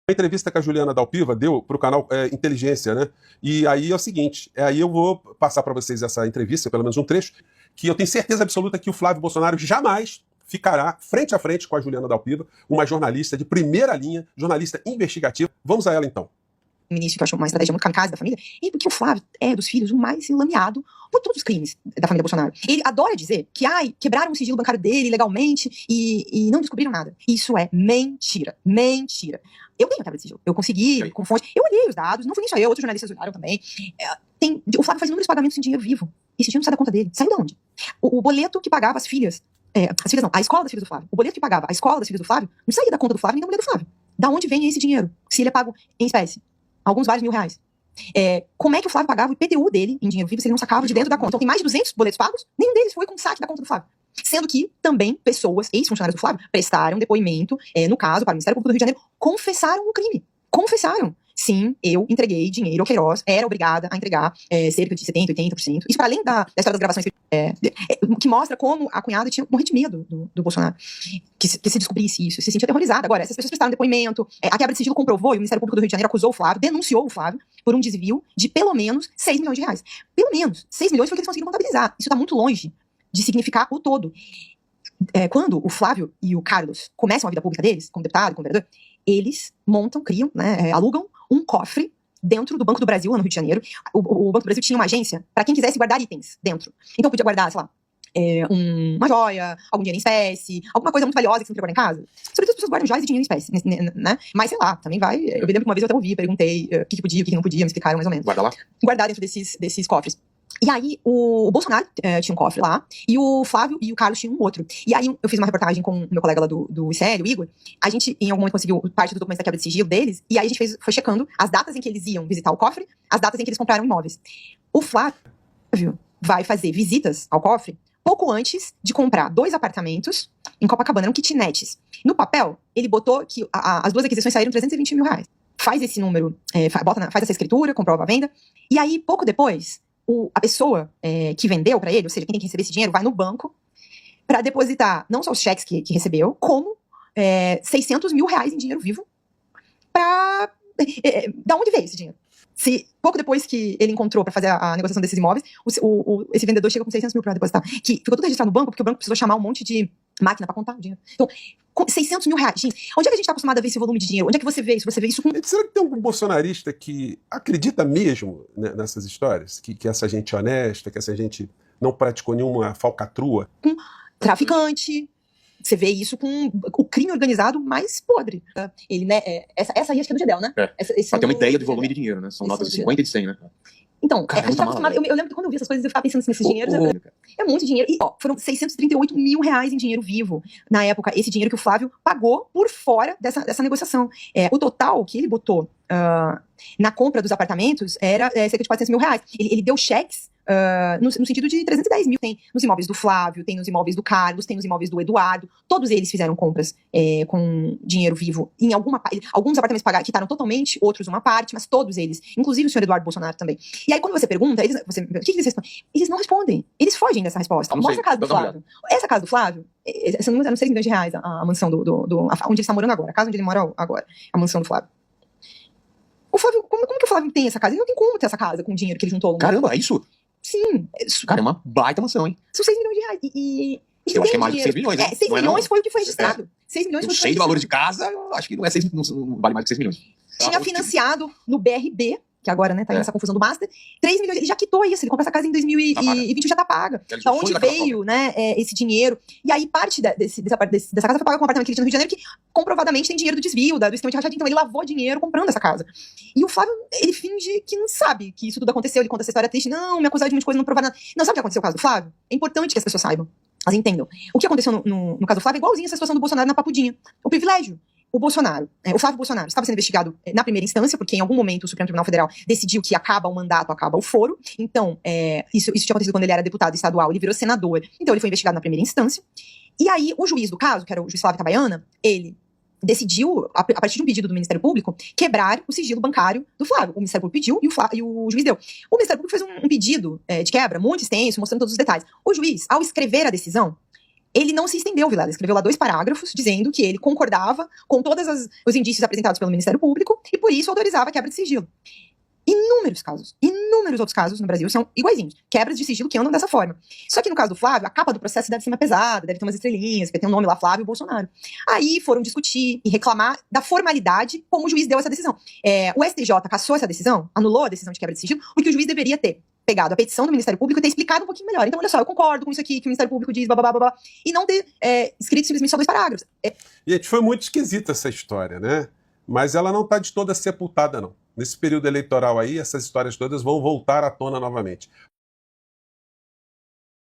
A entrevista que a Juliana Dalpiva deu para o canal Inteligência, né? E aí é o seguinte, aí eu vou passar para vocês essa entrevista, pelo menos um trecho, que eu tenho certeza absoluta que o Flávio Bolsonaro jamais ficará frente a frente com a Juliana Dalpiva, uma jornalista de primeira linha, jornalista investigativa. Vamos a ela então. Ministro, que eu acho uma estratégia muito kamikaze da família, e porque o Flávio é, dos filhos, o mais lameado por todos os crimes da família Bolsonaro. Ele adora dizer que, quebraram o sigilo bancário dele legalmente e não descobriram nada. Isso é mentira. Mentira. Eu tenho a quebra de sigilo. Eu consegui, com fonte. Eu olhei os dados, não fui nem só eu, outros jornalistas olharam também. O Flávio faz inúmeros pagamentos em dinheiro vivo. Esse dinheiro não sai da conta dele. Saiu de onde? O boleto que pagava as filhas. A escola das filhas do Flávio. O boleto que pagava a escola das filhas do Flávio não saía da conta do Flávio nem da mulher do Flávio. Da onde vem esse dinheiro? Se ele é pago em espécie. Alguns vários R$1.000. Como é que o Flávio pagava o IPTU dele em dinheiro vivo se ele não sacava de dentro da conta? Então tem mais de 200 boletos pagos, nenhum deles foi com o saque da conta do Flávio. Sendo que também pessoas, ex-funcionários do Flávio, prestaram depoimento, no caso, para o Ministério Público do Rio de Janeiro, confessaram o crime. Confessaram. Sim, eu entreguei dinheiro ao Queiroz, era obrigada a entregar cerca de 70%, 80%. Isso para além da história das gravações, que mostra como a cunhada tinha morrido de medo do Bolsonaro. Que se descobrisse isso, se sentia aterrorizada. Agora, essas pessoas prestaram depoimento, a quebra de sigilo comprovou, e o Ministério Público do Rio de Janeiro acusou o Flávio, denunciou o Flávio por um desvio de pelo menos R$6 milhões. Pelo menos 6 milhões foi o que eles conseguiram contabilizar. Isso está muito longe de significar o todo. Quando o Flávio e o Carlos começam a vida pública deles, como deputado, como vereador, eles montam, criam, alugam um cofre dentro do Banco do Brasil, lá no Rio de Janeiro. O Banco do Brasil tinha uma agência para quem quisesse guardar itens dentro. Então podia guardar, sei lá, uma joia, algum dinheiro em espécie, alguma coisa muito valiosa que você não queria guardar em casa. Sobretudo as pessoas guardam joias e dinheiro em espécie, né? Mas sei lá, também vai. Eu lembro que uma vez eu até ouvi, perguntei o que podia, o que não podia, me explicaram mais ou menos. Guarda lá? Guardar dentro desses cofres. E aí, o Bolsonaro tinha um cofre lá, e o Flávio e o Carlos tinham um outro. E aí, eu fiz uma reportagem com o meu colega lá do ICL, o Igor. A gente, em algum momento, conseguiu parte do documento da quebra de sigilo deles, e aí a gente foi checando as datas em que eles iam visitar o cofre, as datas em que eles compraram imóveis. O Flávio vai fazer visitas ao cofre pouco antes de comprar 2 apartamentos em Copacabana, eram kitnets. No papel, ele botou que as 2 aquisições saíram R$320 mil. Faz esse número, faz essa escritura, comprova a venda, e aí, pouco depois, a pessoa que vendeu para ele, ou seja, quem tem que receber esse dinheiro, vai no banco para depositar não só os cheques que recebeu, como R$600 mil em dinheiro vivo. Da onde veio esse dinheiro? Pouco depois que ele encontrou para fazer a negociação desses imóveis, esse vendedor chega com R$600 mil para depositar, que ficou tudo registrado no banco, porque o banco precisou chamar um monte de máquina para contar o dinheiro. Então, com R$600 mil, gente, onde é que a gente está acostumado a ver esse volume de dinheiro? Onde é que você vê isso? Você vê isso com... Será que tem algum bolsonarista que acredita mesmo nessas histórias? Que essa gente é honesta, que essa gente não praticou nenhuma falcatrua? Com traficante. Você vê isso com o crime organizado mais podre. Ele, essa aí acho que é do Gedel, né? Pra ter uma ideia do volume de dinheiro, né? São notas de 50 e de 100, né? Então, a gente tá acostumado. Eu lembro que quando eu vi essas coisas, eu ficava pensando nesses dinheiros. É muito dinheiro. E, foram R$638 mil em dinheiro vivo. Na época, esse dinheiro que o Flávio pagou por fora dessa negociação. O total que ele botou na compra dos apartamentos era cerca de R$400 mil. Ele deu cheques no sentido de 310 mil. Tem nos imóveis do Flávio, tem nos imóveis do Carlos, tem nos imóveis do Eduardo. Todos eles fizeram compras com dinheiro vivo. Alguns apartamentos pagaram, quitaram totalmente, outros uma parte, mas todos eles, inclusive o senhor Eduardo Bolsonaro também. E aí, quando você pergunta, o que eles respondem? Eles não respondem. Eles fogem dessa resposta. Mostra a casa do Flávio. Essa casa do Flávio, se não me engano, R$6 milhões a mansão onde ele está morando agora, a casa onde ele mora agora, a mansão do Flávio. O Flávio, como que o Flávio tem essa casa? Ele não tem como ter essa casa com o dinheiro que ele juntou ao longo. Caramba, é isso? Sim. Cara, é uma baita mansão, hein? São R$6 milhões. Eu acho que é mais de 6 milhões, né? 6 milhões foi o que foi registrado. 6 milhões Eu foi o que foi sei do registrado. valor de casa, eu acho que não vale mais de 6 milhões. Tinha financiado no BRB, que agora, tá aí nessa confusão do Master, 3 milhões, ele já quitou isso, ele comprou essa casa em 2021, já tá paga. Da onde veio, esse dinheiro? E aí parte dessa casa foi paga com um apartamento que ele tinha no Rio de Janeiro, que comprovadamente tem dinheiro do desvio, do esquema de rachadinha, então ele lavou dinheiro comprando essa casa. E o Flávio, ele finge que não sabe que isso tudo aconteceu, ele conta essa história triste, não, me acusaram de muita coisa, não provaram nada. Não sabe o que aconteceu no caso do Flávio? É importante que as pessoas saibam, elas entendam. O que aconteceu no caso do Flávio é igualzinho essa situação do Bolsonaro na Papudinha. O privilégio. O Flávio Bolsonaro, estava sendo investigado na primeira instância, porque em algum momento o Supremo Tribunal Federal decidiu que acaba o mandato, acaba o foro. Então, isso tinha acontecido quando ele era deputado estadual, ele virou senador. Então, ele foi investigado na primeira instância. E aí, o juiz do caso, que era o juiz Flávio Itabaiana, ele decidiu, a partir de um pedido do Ministério Público, quebrar o sigilo bancário do Flávio. O Ministério Público pediu e o juiz deu. O Ministério Público fez um pedido de quebra muito extenso, mostrando todos os detalhes. O juiz, ao escrever a decisão, ele não se estendeu, Vilela. Ele escreveu lá 2 parágrafos dizendo que ele concordava com todos os indícios apresentados pelo Ministério Público e, por isso, autorizava a quebra de sigilo. Inúmeros outros casos no Brasil são iguaizinhos. Quebras de sigilo que andam dessa forma. Só que no caso do Flávio, a capa do processo deve ser mais pesada, deve ter umas estrelinhas, porque tem um nome lá, Flávio Bolsonaro. Aí foram discutir e reclamar da formalidade como o juiz deu essa decisão. O STJ cassou essa decisão, anulou a decisão de quebra de sigilo, porque o juiz deveria ter pegado a petição do Ministério Público e ter explicado um pouquinho melhor. Então, olha só, eu concordo com isso aqui, que o Ministério Público diz, blá, blá, blá, blá, e não ter escrito simplesmente só 2 parágrafos. Gente, foi muito esquisita essa história, né? Mas ela não está de toda sepultada, não. Nesse período eleitoral aí, essas histórias todas vão voltar à tona novamente.